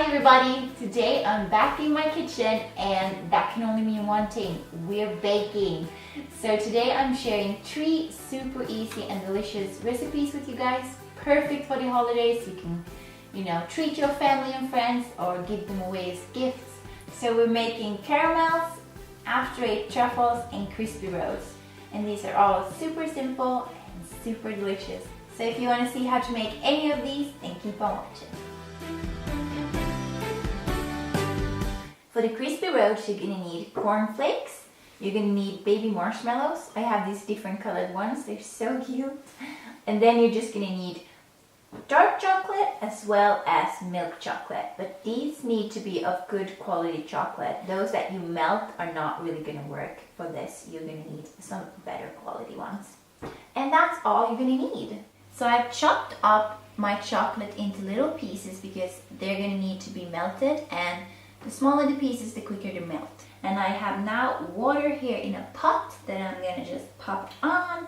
Hi everybody! Today I'm back in my kitchen and that can only mean one thing, we're baking. So today I'm sharing 3 super easy and delicious recipes with you guys. Perfect for the holidays. You can, treat your family and friends or give them away as gifts. So we're making caramels, after 8 truffles and crispy roads. And these are all super simple and super delicious. So if you want to see how to make any of these, then keep on watching. For the crispy roads, you're going to need corn flakes. You're going to need baby marshmallows. I have these different colored ones. They're so cute. And then you're just going to need dark chocolate as well as milk chocolate. But these need to be of good quality chocolate. Those that you melt are not really going to work for this. You're going to need some better quality ones. And that's all you're going to need. So I've chopped up my chocolate into little pieces because they're going to need to be melted, and the smaller the pieces, the quicker they melt. And I have now water here in a pot that I'm going to just pop on.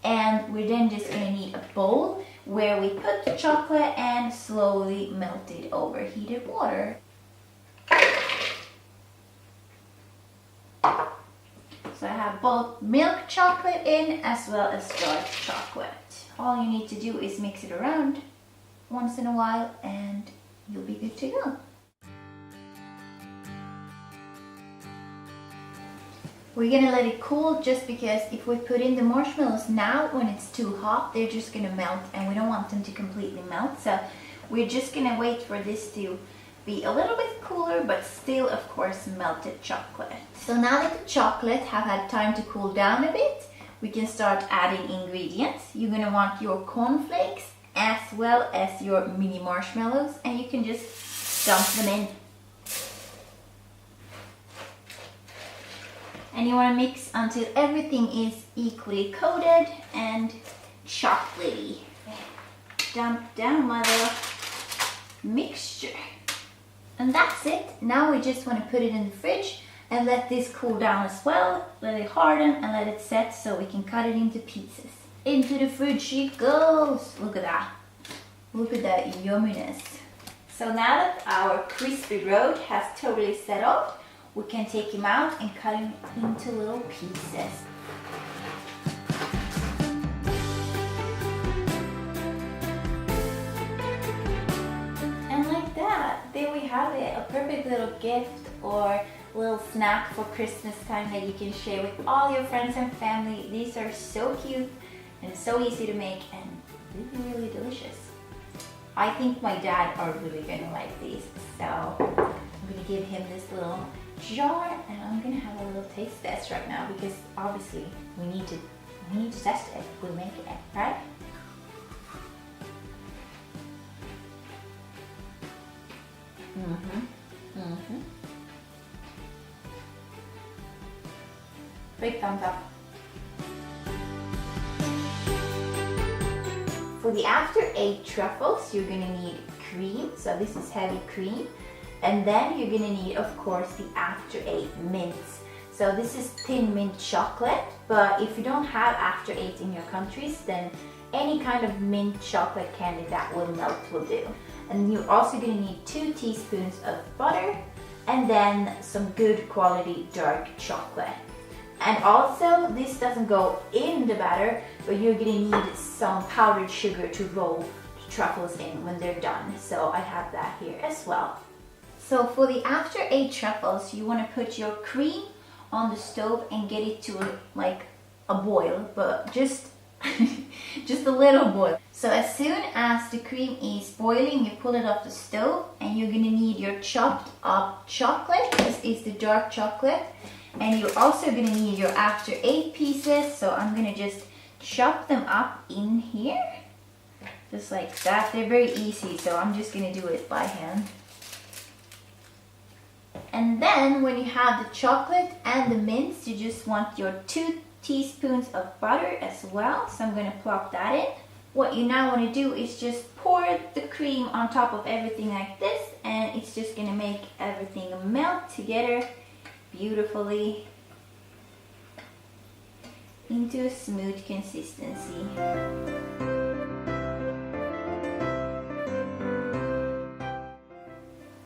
And we're then just going to need a bowl where we put the chocolate and slowly melt it over heated water. So I have both milk chocolate in as well as dark chocolate. All you need to do is mix it around once in a while and you'll be good to go. We're gonna let it cool just because if we put in the marshmallows now when it's too hot, they're just gonna melt and we don't want them to completely melt. So we're just gonna wait for this to be a little bit cooler, but still of course melted chocolate. So now that the chocolate have had time to cool down a bit, we can start adding ingredients. You're gonna want your cornflakes as well as your mini marshmallows, and you can just dump them in. And you want to mix until everything is equally coated and chocolatey. Dump down my little mixture. And that's it. Now we just want to put it in the fridge and let this cool down as well. Let it harden and let it set so we can cut it into pieces. Into the fridge it goes. Look at that. Look at that yumminess. So now that our crispy road has totally set up, we can take him out and cut him into little pieces. And like that, there we have it. A perfect little gift or little snack for Christmas time that you can share with all your friends and family. These are so cute and so easy to make and really, really delicious. I think my dad are really gonna like these. So I'm gonna give him this little jar and I'm gonna have a little taste test right now because obviously we need to test it. We're making it, right? Big thumbs up. For the after 8 truffles, you're gonna need cream. So this is heavy cream. And then you're gonna need, of course, the after 8 mints. So this is thin mint chocolate, but if you don't have after 8 in your countries, then any kind of mint chocolate candy that will melt will do. And you're also gonna need 2 teaspoons of butter and then some good quality dark chocolate. And also, this doesn't go in the batter, but you're gonna need some powdered sugar to roll the truffles in when they're done. So I have that here as well. So for the after 8 truffles, you want to put your cream on the stove and get it to like a boil, but just a little boil. So as soon as the cream is boiling, you pull it off the stove and you're gonna need your chopped up chocolate. This is the dark chocolate. And you're also gonna need your after 8 pieces. So I'm gonna just chop them up in here. Just like that. They're very easy, so I'm just gonna do it by hand. And then when you have the chocolate and the mints, you just want your 2 teaspoons of butter as well. So I'm going to plop that in. What you now want to do is just pour the cream on top of everything like this, and it's just going to make everything melt together beautifully into a smooth consistency.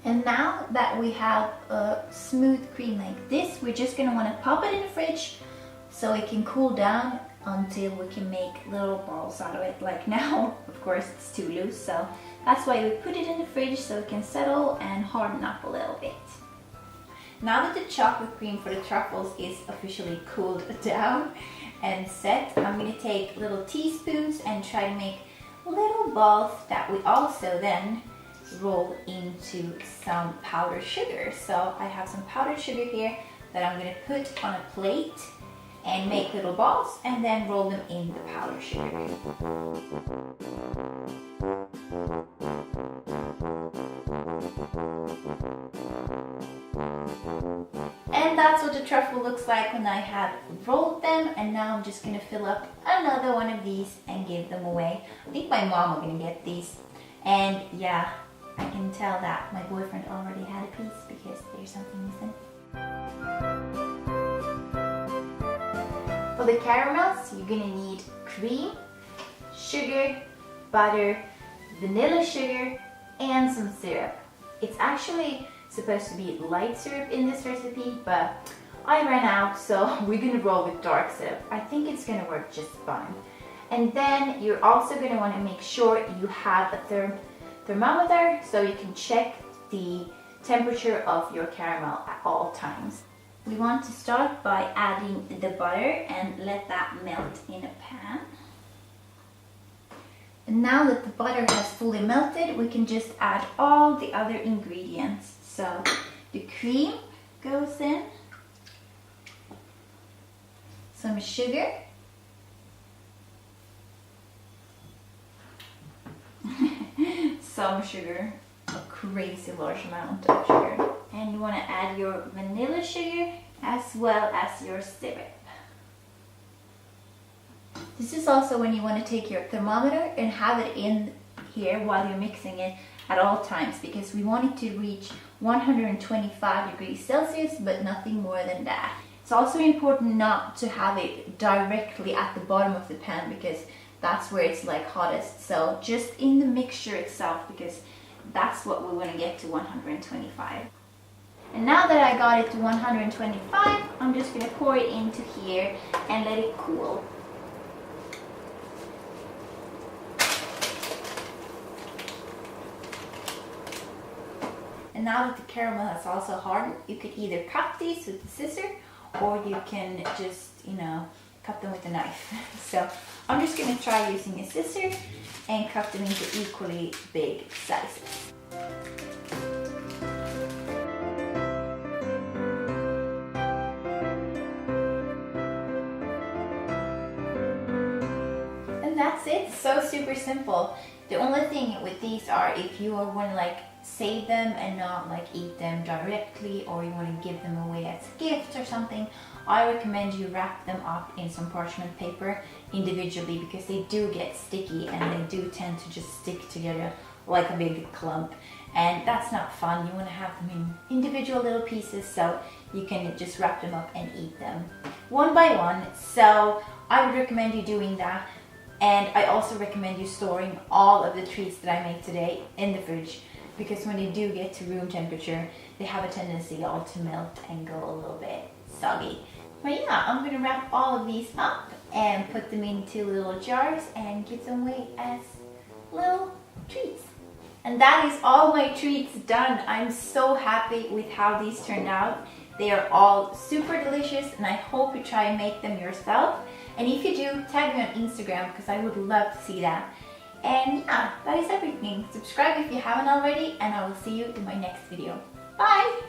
And that we have a smooth cream like this, we're just gonna wanna pop it in the fridge so it can cool down until we can make little balls out of it. Like now, of course, it's too loose, so that's why we put it in the fridge so it can settle and harden up a little bit. Now that the chocolate cream for the truffles is officially cooled down and set, I'm going to take little teaspoons and try to make little balls that we also then roll into some powdered sugar. So I have some powdered sugar here that I'm going to put on a plate and make little balls and then roll them in the powdered sugar. And that's what the truffle looks like when I have rolled them, and now I'm just going to fill up another one of these and give them away. I think my mom is going to get these, and yeah, I can tell that my boyfriend already had a piece because there's something missing. For the caramels, you're going to need cream, sugar, butter, vanilla sugar, and some syrup. It's actually supposed to be light syrup in this recipe, but I ran out, so we're going to roll with dark syrup. I think it's going to work just fine. And then you're also going to want to make sure you have a thermometer so you can check the temperature of your caramel at all times. We want to start by adding the butter and let that melt in a pan. And now that the butter has fully melted, we can just add all the other ingredients. So the cream goes in, some sugar, some sugar, a crazy large amount of sugar. And you want to add your vanilla sugar as well as your syrup. This is also when you want to take your thermometer and have it in here while you're mixing it at all times, because we want it to reach 125 degrees Celsius, but nothing more than that. It's also important not to have it directly at the bottom of the pan because that's where it's like hottest. So just in the mixture itself, because that's what we want to get to 125. And now that I got it to 125, I'm just going to pour it into here and let it cool. And now that the caramel has also hardened, you could either cut these with a scissor or you can just, cut them with a knife. So I'm just going to try using a scissor and cut them into equally big sizes. And that's it. So super simple. The only thing with these are if you want to save them and not eat them directly, or you want to give them away as gifts or something, I recommend you wrap them up in some parchment paper individually because they do get sticky and they do tend to just stick together like a big clump, and that's not fun. You want to have them in individual little pieces so you can just wrap them up and eat them one by one. So I would recommend you doing that. And I also recommend you storing all of the treats that I made today in the fridge, because when they do get to room temperature, they have a tendency all to melt and go a little bit soggy. But yeah, I'm going to wrap all of these up and put them into little jars and give them away as little treats. And that is all my treats done. I'm so happy with how these turned out. They are all super delicious, and I hope you try and make them yourself. And if you do, tag me on Instagram because I would love to see that. And yeah, that is everything. Subscribe if you haven't already, and I will see you in my next video. Bye!